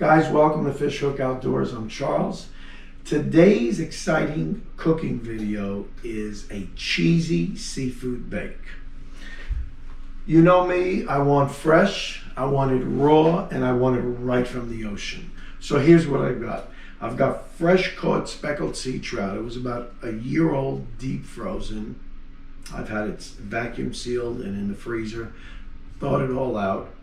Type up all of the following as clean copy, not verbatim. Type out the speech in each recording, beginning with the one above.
Guys, welcome to Fish Hook Outdoors. I'm Charles. Today's exciting cooking video is a cheesy seafood bake. You know me, I want fresh, I want it raw, and I want it right from the ocean. So here's what I've got. I've got fresh caught speckled sea trout. It was about a year old, deep frozen. I've had it vacuum sealed and in the freezer. Thawed it all out.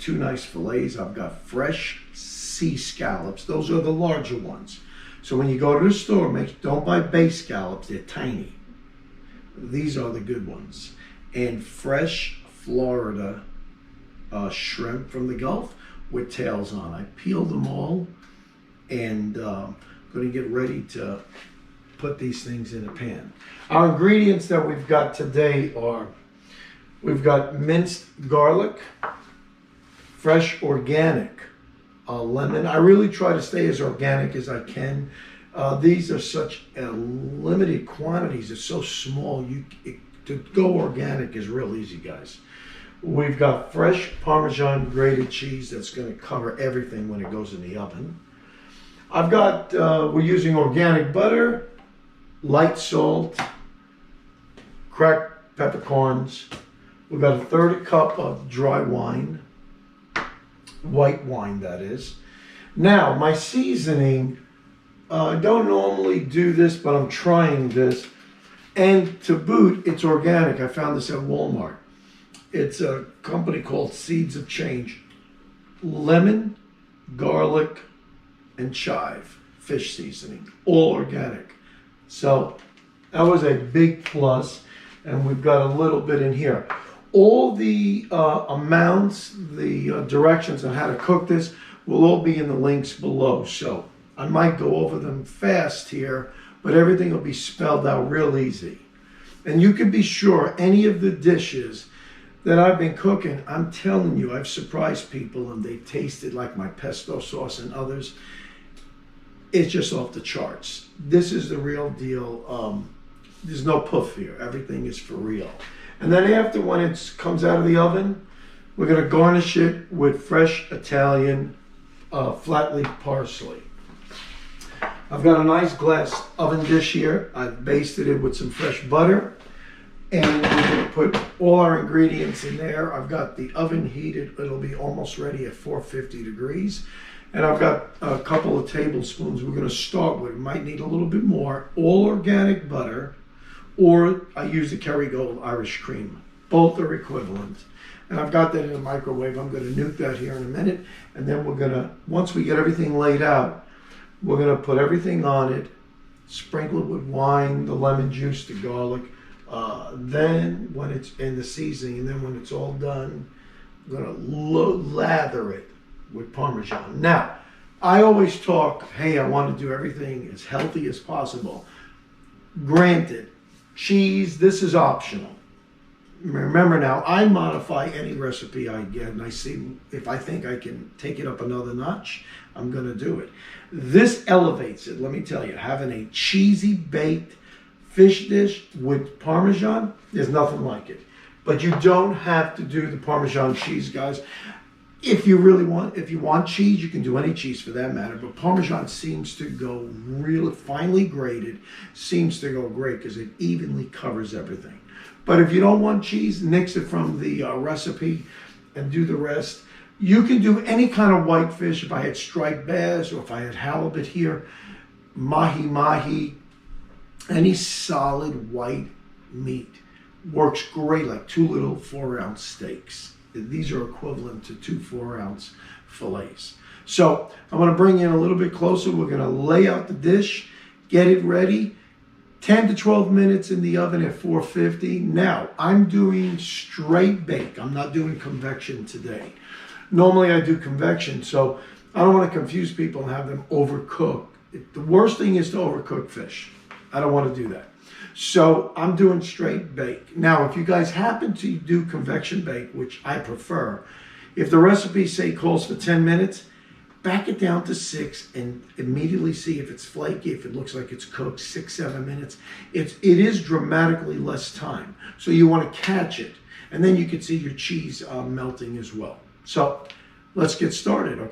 Two nice fillets. I've got fresh sea scallops. Those are the larger ones. So when you go to the store, don't buy bay scallops. They're tiny. These are the good ones. And fresh Florida shrimp from the Gulf with tails on. I peeled them all and going to get ready to put these things in a pan. Our ingredients that we've got today are, we've got minced garlic, fresh organic lemon. I really try to stay as organic as I can. These are such limited quantities. It's so small. To go organic is real easy, guys. We've got fresh Parmesan grated cheese that's going to cover everything when it goes in the oven. I've got, we're using organic butter, light salt, cracked peppercorns. We've got 1/3 cup of dry wine. White wine, that is. Now, my seasoning, I don't normally do this, but I'm trying this. And to boot, it's organic. I found this at Walmart. It's a company called Seeds of Change. Lemon, garlic, and chive fish seasoning, all organic. So that was a big plus, and we've got a little bit in here. All the amounts, the directions on how to cook this will all be in the links below. So I might go over them fast here, but everything will be spelled out real easy. And you can be sure any of the dishes that I've been cooking, I'm telling you, I've surprised people and they tasted like my pesto sauce and others. It's just off the charts. This is the real deal. There's no poof here. Everything is for real. And then after, when it comes out of the oven, we're going to garnish it with fresh Italian flat leaf parsley. I've got a nice glass oven dish here. I've basted it with some fresh butter. And we're going to put all our ingredients in there. I've got the oven heated. It'll be almost ready at 450 degrees. And I've got a couple of tablespoons we're going to start with. We might need a little bit more. All organic butter. Or I use the Kerrygold Irish cream. Both are equivalent. And I've got that in the microwave. I'm going to nuke that here in a minute. And then we're going to, once we get everything laid out, we're going to put everything on it, sprinkle it with wine, the lemon juice, the garlic. Then when it's in the seasoning, and then when it's all done, I'm going to lather it with Parmesan. Now, I always talk, hey, I want to do everything as healthy as possible. Granted, cheese, this is optional. Remember now, I modify any recipe I get, and I see if I think I can take it up another notch, I'm going to do it. This elevates it, let me tell you. Having a cheesy baked fish dish with Parmesan, there's nothing like it. But you don't have to do the Parmesan cheese, guys. If you really want, if you want cheese, you can do any cheese for that matter. But Parmesan seems to go really finely grated, seems to go great because it evenly covers everything. But if you don't want cheese, nix it from the recipe and do the rest. You can do any kind of white fish. If I had striped bass or if I had halibut here, mahi, any solid white meat works great, like 2 little 4-ounce steaks. These are equivalent to 2 4-ounce fillets. So I'm going to bring you in a little bit closer. We're going to lay out the dish, get it ready. 10 to 12 minutes in the oven at 450. Now, I'm doing straight bake. I'm not doing convection today. Normally I do convection, so I don't want to confuse people and have them overcook. The worst thing is to overcook fish. I don't want to do that. So I'm doing straight bake. Now, if you guys happen to do convection bake, which I prefer, if the recipe, say, calls for 10 minutes, back it down to 6 and immediately see if it's flaky, if it looks like it's cooked, 6-7 minutes. It is dramatically less time. So you want to catch it. And then you can see your cheese melting as well. So let's get started.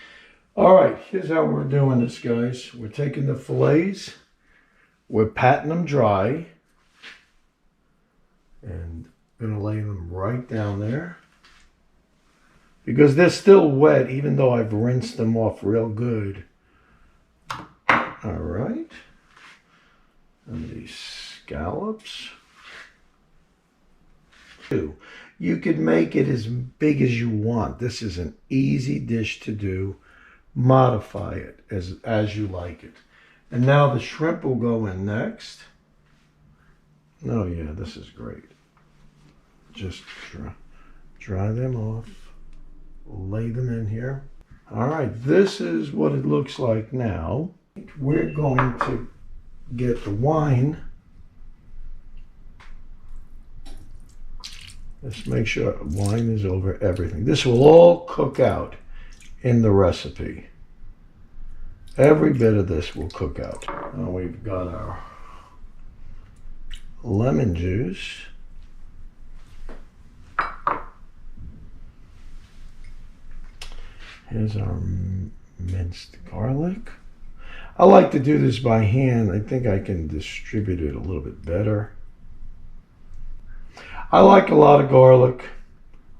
All right, here's how we're doing this, guys. We're taking the fillets, we're patting them dry, and gonna lay them right down there. Because they're still wet, even though I've rinsed them off real good. All right. And these scallops. You could make it as big as you want. This is an easy dish to do. Modify it as you like it. And now the shrimp will go in next. Oh yeah, this is great. Just dry them off. Lay them in here. All right, this is what it looks like now. We're going to get the wine. Let's make sure wine is over everything. This will all cook out in the recipe. Every bit of this will cook out. Now we've got our lemon juice. Here's our minced garlic. I like to do this by hand. I think I can distribute it a little bit better. I like a lot of garlic.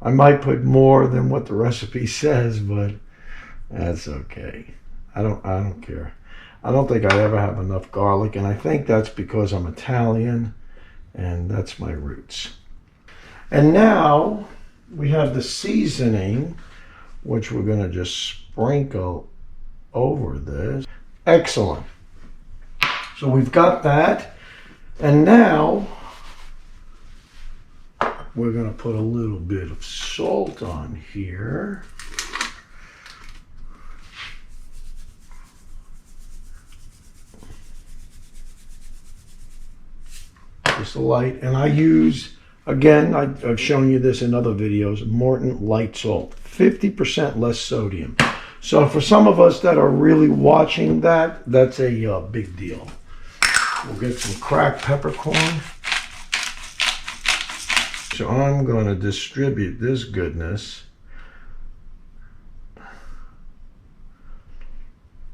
I might put more than what the recipe says, but that's okay. I don't care. I don't think I ever have enough garlic, and I think that's because I'm Italian, and that's my roots. And now we have the seasoning, which we're going to just sprinkle over this. Excellent. So we've got that. And now we're going to put a little bit of salt on here. Just light. And I use, again, I've shown you this in other videos, Morton light salt. 50% less sodium. So for some of us that are really watching that, that's a big deal. We'll get some cracked peppercorn. So I'm going to distribute this goodness.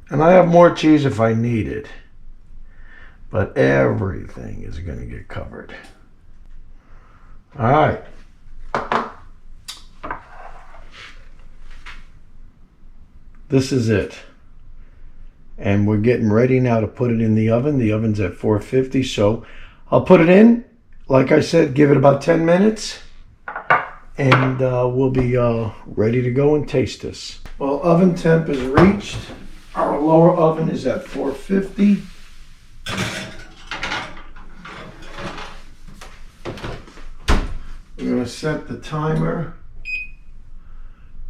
And I have more cheese if I need it. But everything is going to get covered. All right. This is it. And we're getting ready now to put it in the oven. The oven's at 450, so I'll put it in. Like I said, give it about 10 minutes. And we'll be ready to go and taste this. Well, oven temp is reached. Our lower oven is at 450. We're going to set the timer.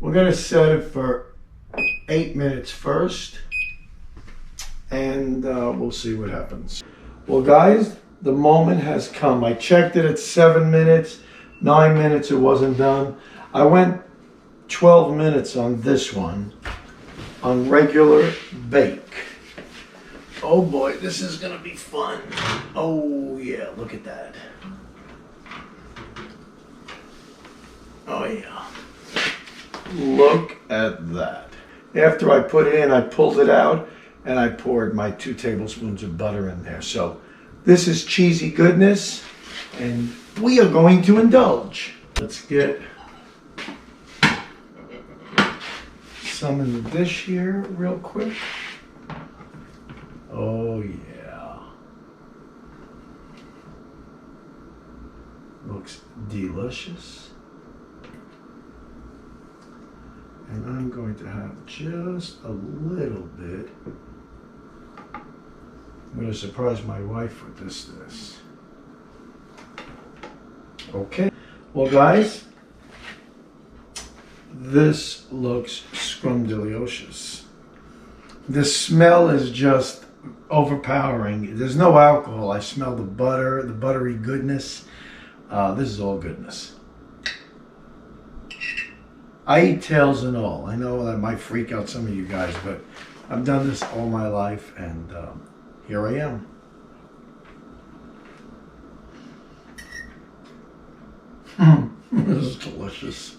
We're going to set it for 8 minutes first, and we'll see what happens. Well, guys, the moment has come. I checked it at 7 minutes, 9 minutes, it wasn't done. I went 12 minutes on this one, on regular bake. Oh boy, this is gonna be fun. Oh yeah, look at that. Oh yeah. Look at that. After I put it in, I pulled it out and I poured my 2 tablespoons of butter in there. So this is cheesy goodness and we are going to indulge. Let's get some in the dish here real quick. Oh yeah. Looks delicious. And I'm going to have just a little bit. I'm going to surprise my wife with this. Okay. Well, guys, this looks scrumdiddlyocious. The smell is just overpowering. There's no alcohol. I smell the butter, the buttery goodness. This is all goodness. I eat tails and all. I know that might freak out some of you guys, but I've done this all my life, and here I am. This is delicious.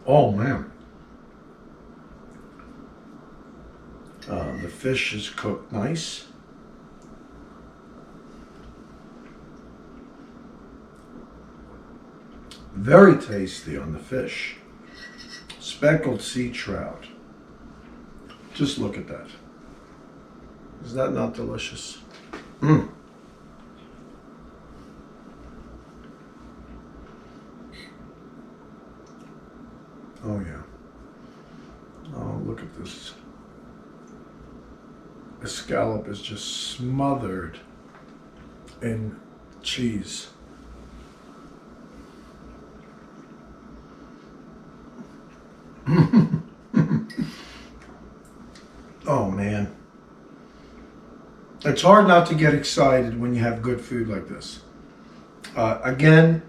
Oh, man. The fish is cooked nice. Very tasty on the fish. Speckled sea trout. Just look at that. Is that not delicious? Mm. Oh yeah. Oh, look at this. The scallop is just smothered in cheese. Oh man. It's hard not to get excited when you have good food like this. Again,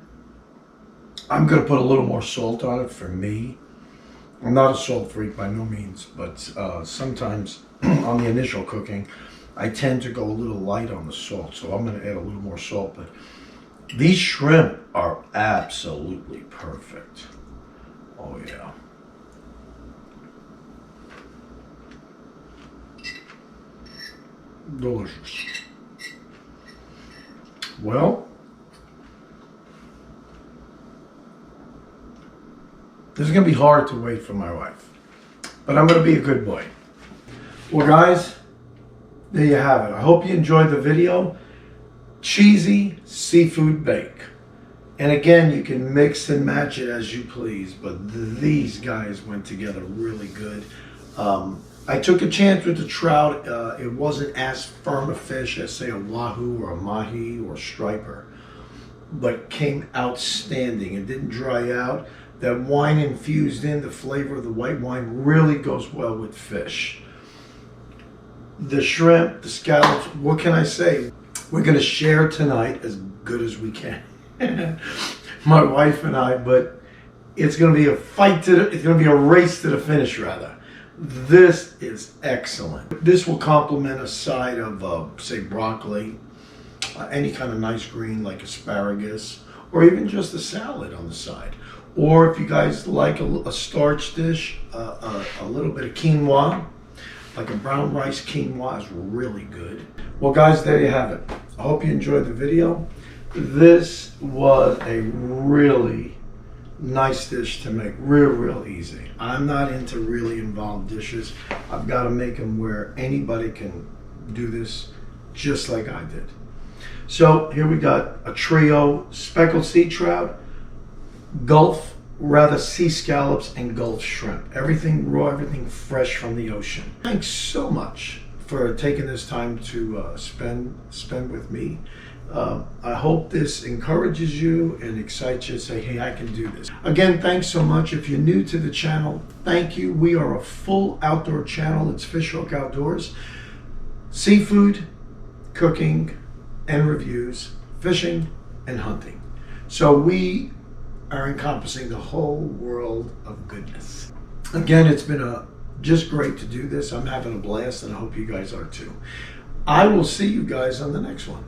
I'm going to put a little more salt on it for me. I'm not a salt freak by no means, but sometimes on the initial cooking, I tend to go a little light on the salt, so I'm going to add a little more salt. But these shrimp are absolutely perfect. Oh yeah. Delicious. Well, this is going to be hard to wait for my wife, but I'm going to be a good boy. Well guys, there you have it. I hope you enjoyed the video. Cheesy seafood bake. And again, you can mix and match it as you please, but these guys went together really good. I took a chance with the trout. It wasn't as firm a fish as, say, a wahoo or a mahi or a striper, but came outstanding. It didn't dry out. That wine infused in, the flavor of the white wine really goes well with fish. The shrimp, the scallops, what can I say? We're going to share tonight as good as we can. My wife and I, but it's going to be a fight it's going to be a race to the finish rather. This is excellent. This will complement a side of, say, broccoli, any kind of nice green like asparagus, or even just a salad on the side. Or if you guys like a starch dish, a little bit of quinoa, like a brown rice quinoa is really good. Well guys, there you have it. I hope you enjoyed the video. This was a really nice dish to make, real easy. I'm not into really involved dishes. I've got to make them where anybody can do this just like I did. So here we got a trio: speckled sea trout, sea scallops, and Gulf shrimp. Everything raw, everything fresh from the ocean. Thanks so much for taking this time to spend with me. I hope this encourages you and excites you to say, hey, I can do this. Again, thanks so much. If you're new to the channel, thank you. We are a full outdoor channel. It's Fishhook Outdoors. Seafood, cooking, and reviews, fishing, and hunting. So we are encompassing the whole world of goodness. Again, it's been just great to do this. I'm having a blast, and I hope you guys are too. I will see you guys on the next one.